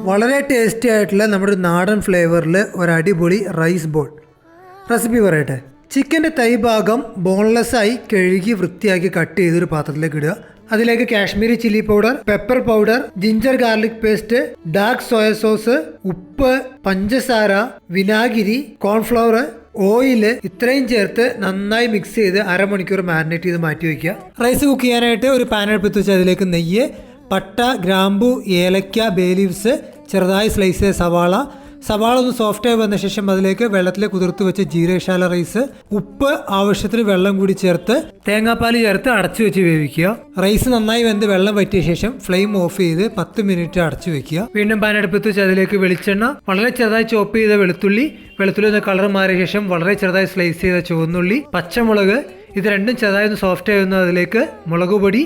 വളരെ ടേസ്റ്റി ആയിട്ടുള്ള നമ്മുടെ നാടൻ ഫ്ലേവറിൽ ഒരു അടിപൊളി റൈസ് ബോൾ റെസിപ്പി പറയട്ടെ. ചിക്കൻ്റെ തൈ ഭാഗം ബോൺലെസ് ആയി കഴുകി വൃത്തിയാക്കി കട്ട് ചെയ്തൊരു പാത്രത്തിലേക്ക് ഇടുക. അതിലേക്ക് Kashmiri chilli powder, pepper powder, ginger garlic paste, dark soya sauce, ഉപ്പ്, പഞ്ചസാര, വിനാഗിരി, കോൺഫ്ലവർ, ഓയിൽ ഇത്രയും ചേർത്ത് നന്നായി മിക്സ് ചെയ്ത് അരമണിക്കൂർ മാരിനേറ്റ് ചെയ്ത് മാറ്റി വയ്ക്കുക. റൈസ് കുക്ക് ചെയ്യാനായിട്ട് ഒരു പാൻ അടുപ്പത്ത് വെച്ച് അതിലേക്ക് നെയ്യ്, പട്ട, ഗ്രാമ്പു, ഏലക്ക, ബേ ലീവ്സ്, ചെറുതായി സ്ലൈസ് ചെയ്ത സവാള ഒന്ന് സോഫ്റ്റായി വന്ന ശേഷം അതിലേക്ക് വെള്ളത്തിൽ കുതിർത്ത് വെച്ച് ജീരകശാല റൈസ്, ഉപ്പ്, ആവശ്യത്തിന് വെള്ളം കൂടി ചേർത്ത് തേങ്ങാപ്പാൽ ചേർത്ത് അടച്ചു വെച്ച് വേവിക്കുക. റൈസ് നന്നായി വെന്ത് വെള്ളം വറ്റിയ ശേഷം ഫ്ലെയിം ഓഫ് ചെയ്ത് 10 മിനിറ്റ് അടച്ചു വെക്കുക. വീണ്ടും പാൻ അടുപ്പത്ത് വെച്ച് അതിലേക്ക് വെളിച്ചെണ്ണ, വളരെ ചെറുതായി ചോപ്പ് ചെയ്ത വെളുത്തുള്ളി ഒന്ന് കളർ മാറിയ ശേഷം വളരെ ചെറുതായി സ്ലൈസ് ചെയ്ത ചുവന്നുള്ളി, പച്ചമുളക്, ഇത് രണ്ടും ചെറുതായി ഒന്ന് സോഫ്റ്റ് ആയി വന്ന് അതിലേക്ക് മുളക് പൊടി,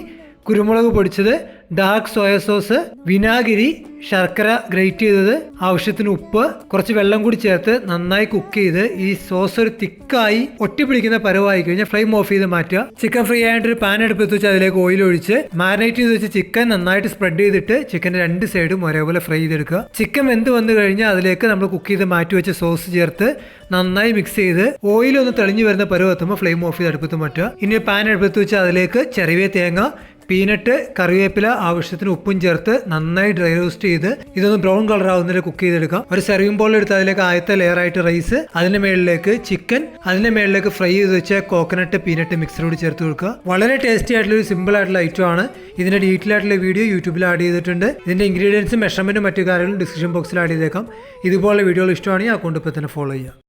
കുരുമുളക് പൊടിച്ചത്, ഡാർക്ക് സോയ സോസ്, വിനാഗിരി, ശർക്കര ഗ്രേറ്റ് ചെയ്തത്, ആവശ്യത്തിന് ഉപ്പ്, കുറച്ച് വെള്ളം കൂടി ചേർത്ത് നന്നായി കുക്ക് ചെയ്ത് ഈ സോസ് ഒരു തിക്കായി ഒട്ടിപ്പിടിക്കുന്ന പരുവായി കഴിഞ്ഞാൽ ഫ്ലെയിം ഓഫ് ചെയ്ത് മാറ്റുക. ചിക്കൻ ഫ്രൈ ആയിട്ട് ഒരു പാൻ എടുത്ത് വെച്ച് അതിലേക്ക് ഓയിൽ ഒഴിച്ച് മാരിനേറ്റ് ചെയ്ത് വെച്ച് ചിക്കൻ നന്നായിട്ട് സ്പ്രെഡ് ചെയ്തിട്ട് ചിക്കൻ്റെ 2 സൈഡും ഒരേപോലെ ഫ്രൈ ചെയ്തെടുക്കുക. ചിക്കൻ വെന്ത് വന്നു കഴിഞ്ഞാൽ അതിലേക്ക് നമ്മൾ കുക്ക് ചെയ്ത് മാറ്റി വെച്ച സോസ് ചേർത്ത് നന്നായി മിക്സ് ചെയ്ത് ഓയിൽ ഒന്ന് തെളിഞ്ഞു വരുന്ന പരുവെത്തുമ്പോൾ ഫ്ലെയിം ഓഫ് ചെയ്ത് അടുപ്പത്ത് മാറ്റുക. ഇനി പാൻ എടുത്ത് വെച്ച് അതിലേക്ക് ചെറിയ തേങ്ങ, പീനട്ട്, കറിവേപ്പില, ആവശ്യത്തിന് ഉപ്പും ചേർത്ത് നന്നായി ഡ്രൈ റോസ്റ്റ് ചെയ്ത് ഇതൊന്ന് ബ്രൗൺ കളർ ആവുന്നതിൽ കുക്ക് ചെയ്തെടുക്കാം. ഒരു സെർവിംഗ് ബോൾ എടുത്ത് അതിലേക്ക് ആദ്യത്തെ ലെയർ ആയിട്ട് റൈസ്, അതിന്റെ മേളിലേക്ക് ചിക്കൻ, അതിന്റെ മേളിലേക്ക് ഫ്രൈ ചെയ്ത് വെച്ച കോക്കനട്ട്, പീനട്ട് മിക്സറോട് ചേർത്ത് കൊടുക്കുക. വളരെ ടേസ്റ്റി ആയിട്ടുള്ള ഒരു സിമ്പിൾ ആയിട്ടുള്ള ഐറ്റം ആണ്. ഇതിന്റെ ഡീറ്റെയിൽ ആയിട്ടുള്ള വീഡിയോ യൂട്യൂബിൽ ആഡ് ചെയ്തിട്ടുണ്ട്. ഇതിന്റെ ഇൻഗ്രീഡിയൻസും മെഷർമെന്റും മറ്റു കാര്യങ്ങളും ഡിസ്ക്രിപ്ഷൻ ബോക്സിൽ ആഡ് ചെയ്തേക്കാം. ഇതുപോലെ വീഡിയോകൾ ഇഷ്ടമാണെങ്കിൽ അക്കൗണ്ട് ഇപ്പോൾ തന്നെ ഫോളോ ചെയ്യുക.